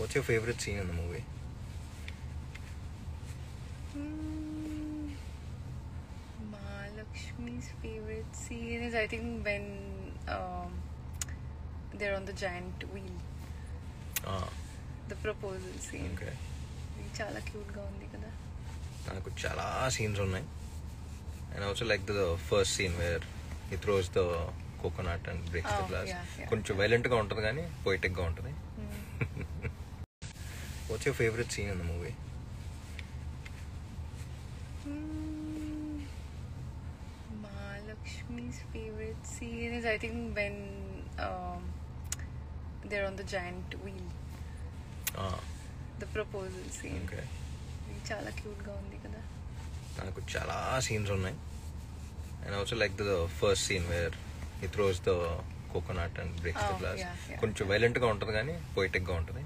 What's your favorite scene in the movie? Mahalakshmi's favorite scene is, I think, when they're on the giant wheel. The proposal scene. Okay. చాలా cute గా ఉంది కదా. నాకు చాలా scenes ఉన్నాయి. And I also like the first scene where he throws the coconut and breaks the glass. కొంచెం violent గా ఉంటది కానీ పోయిటిక్ గా ఉంటది. What's your favorite scene in the movie? Mahalakshmi's favorite scene is, I think, when they're on the giant wheel. The proposal scene. Okay. చాలా cute గా ఉంది కదా. నాకు చాలా సీన్స్ ఉన్నాయి. And I also like the first scene where he throws the coconut and breaks the glass. కొంచెం violent గా ఉంటది కానీ పోయిటిక్ గా ఉంటది.